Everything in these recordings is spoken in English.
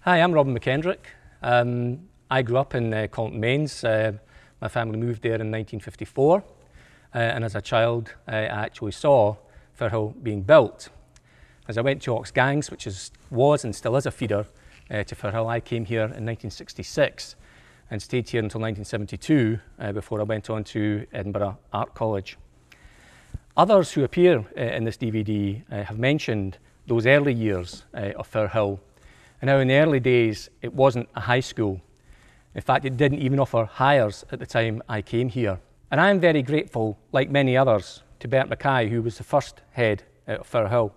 Hi, I'm Robin McKendrick. I grew up in Colton Mains. My family moved there in 1954, and as a child I actually saw Firhill being built. As I went to Oxgangs, which was and still is a feeder to Firhill, I came here in 1966 and stayed here until 1972 before I went on to Edinburgh Art College. Others who appear in this DVD have mentioned those early years of Firhill. And now in the early days, it wasn't a high school. In fact, it didn't even offer hires at the time I came here. And I'm very grateful, like many others, to Bert Mackay, who was the first head of Firhill,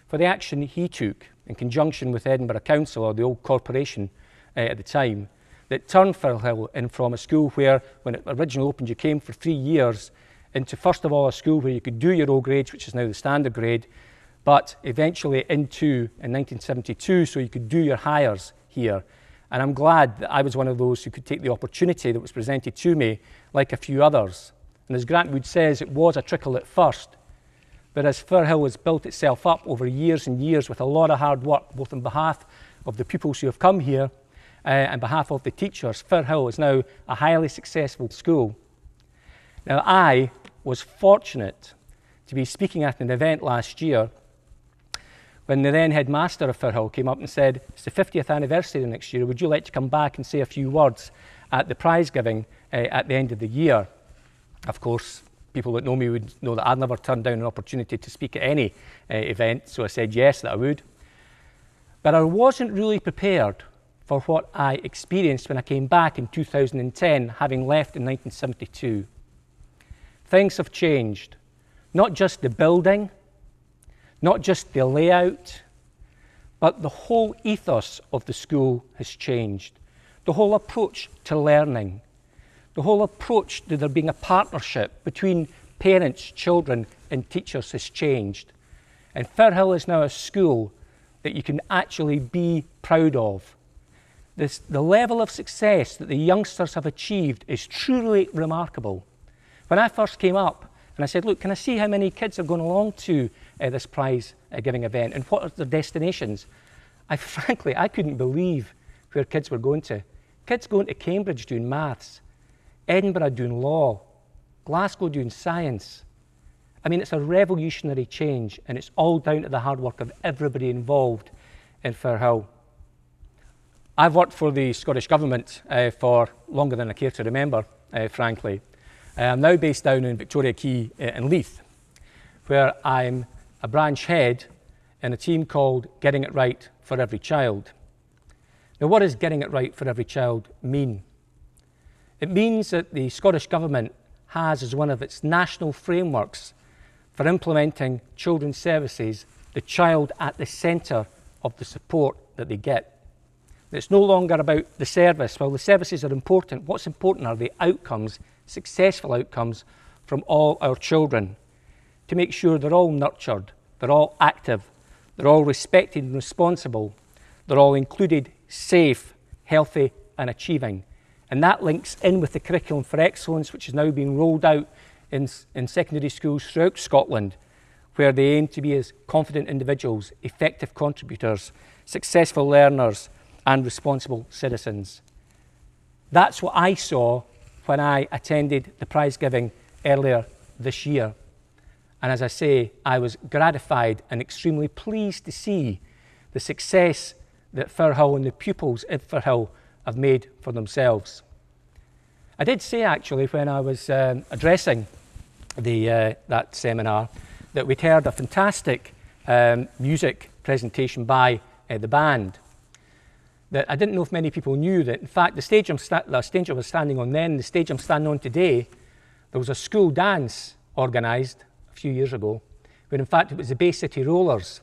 for the action he took in conjunction with Edinburgh Council, or the old corporation at the time, that turned Firhill in from a school where, when it originally opened, you came for 3 years, into first of all a school where you could do your O grades, which is now the standard grade, but eventually into, in 1972, so you could do your hires here. And I'm glad that I was one of those who could take the opportunity that was presented to me, like a few others. And as Grant Wood says, it was a trickle at first, but as Firhill has built itself up over years and years with a lot of hard work, both on behalf of the pupils who have come here and on behalf of the teachers, Firhill is now a highly successful school. Now, I was fortunate to be speaking at an event last year when the then headmaster of Firhill came up and said, "It's the 50th anniversary next year, would you like to come back and say a few words at the prize giving at the end of the year?" Of course, people that know me would know that I'd never turned down an opportunity to speak at any event, so I said yes, that I would. But I wasn't really prepared for what I experienced when I came back in 2010, having left in 1972. Things have changed, not just the building, not just the layout, but the whole ethos of the school has changed. The whole approach to learning, the whole approach to there being a partnership between parents, children and teachers has changed. And Firhill is now a school that you can actually be proud of. The level of success that the youngsters have achieved is truly remarkable. When I first came up and I said, "Look, can I see how many kids are going along to this prize giving event and what are their destinations?" Frankly, I couldn't believe where kids were going to. Kids going to Cambridge doing maths, Edinburgh doing law, Glasgow doing science. I mean, it's a revolutionary change, and it's all down to the hard work of everybody involved in Firhill. I've worked for the Scottish Government for longer than I care to remember, frankly. I'm now based down in Victoria Quay in Leith, where I'm a branch head in a team called Getting It Right for Every Child. Now, what does Getting It Right for Every Child mean? It means that the Scottish Government has as one of its national frameworks for implementing children's services the child at the centre of the support that they get. It's no longer about the service. While the services are important, what's important are the outcomes, successful outcomes from all our children, to make sure they're all nurtured, they're all active, they're all respected and responsible, they're all included, safe, healthy and achieving. And that links in with the Curriculum for Excellence, which is now being rolled out in secondary schools throughout Scotland, where they aim to be as confident individuals, effective contributors, successful learners and responsible citizens. That's what I saw when I attended the prize giving earlier this year. And as I say, I was gratified and extremely pleased to see the success that Firhill and the pupils at Firhill have made for themselves. I did say actually when I was addressing that seminar that we'd heard a fantastic music presentation by the band. That I didn't know if many people knew that, in fact, the stage I was standing on then, the stage I'm standing on today, there was a school dance organised a few years ago, where in fact it was the Bay City Rollers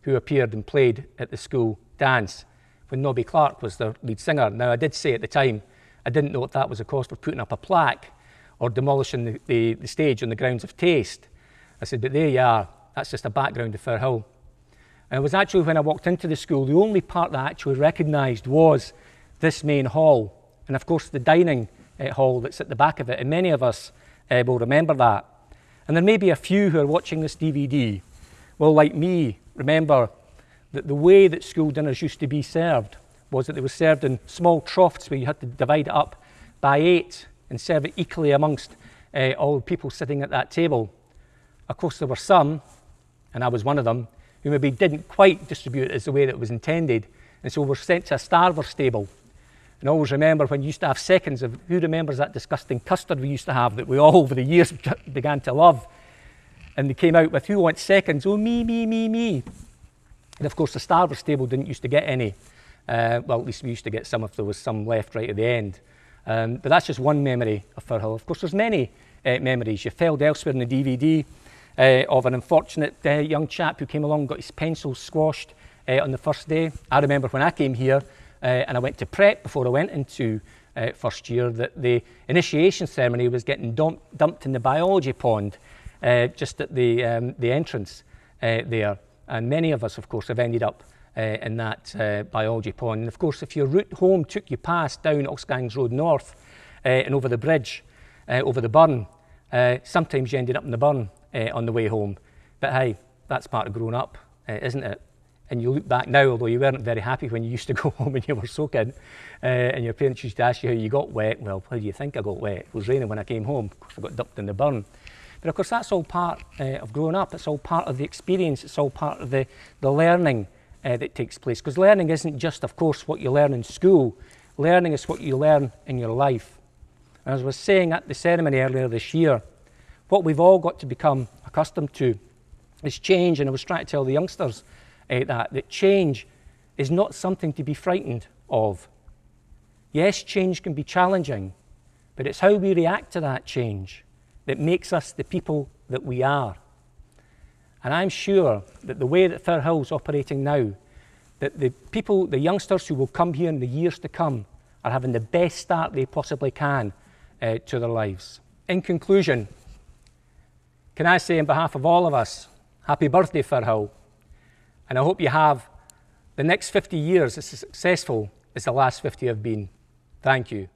who appeared and played at the school dance when Nobby Clark was their lead singer. Now, I did say at the time, I didn't know if that was a cause for putting up a plaque or demolishing the stage on the grounds of taste. I said, but there you are, that's just a background to Firhill. And it was actually when I walked into the school, the only part that I actually recognised was this main hall. And of course the dining hall that's at the back of it. And many of us will remember that. And there may be a few who are watching this DVD will, like me, remember that the way that school dinners used to be served was that they were served in small troughs where you had to divide it up by 8 and serve it equally amongst all the people sitting at that table. Of course, there were some, and I was one of them, who maybe didn't quite distribute it as the way that it was intended, and so were sent to a starver's table. And I always remember when you used to have seconds of, who remembers that disgusting custard we used to have that we all over the years began to love? And they came out with, who wants seconds? Oh, me, me, me, me. And of course, the starver's table didn't used to get any. Well, at least we used to get some if there was some left right at the end. But that's just one memory of Firhill. Of course, there's many memories. You found elsewhere in the DVD of an unfortunate young chap who came along and got his pencil squashed on the first day. I remember when I came here and I went to prep before I went into first year, that the initiation ceremony was getting dumped in the biology pond just at the entrance there. And many of us, of course, have ended up in that biology pond. And of course, if your route home took you past down Oxgangs Road North and over the bridge, over the burn, sometimes you ended up in the burn on the way home. But hey, that's part of growing up, isn't it? And you look back now, although you weren't very happy when you used to go home and you were soaking, and your parents used to ask you how you got wet. Well, how do you think I got wet? It was raining when I came home. Of course, I got dumped in the burn. But of course, that's all part of growing up. It's all part of the experience. It's all part of the learning that takes place. Because learning isn't just, of course, what you learn in school. Learning is what you learn in your life. And as I was saying at the ceremony earlier this year, what we've all got to become accustomed to is change. And I was trying to tell the youngsters that change is not something to be frightened of. Yes, change can be challenging, but it's how we react to that change that makes us the people that we are. And I'm sure that the way that Firhill's operating now, that the people, the youngsters who will come here in the years to come, are having the best start they possibly can to their lives. In conclusion, can I say on behalf of all of us, happy birthday, Firhill. And I hope you have the next 50 years as successful as the last 50 have been. Thank you.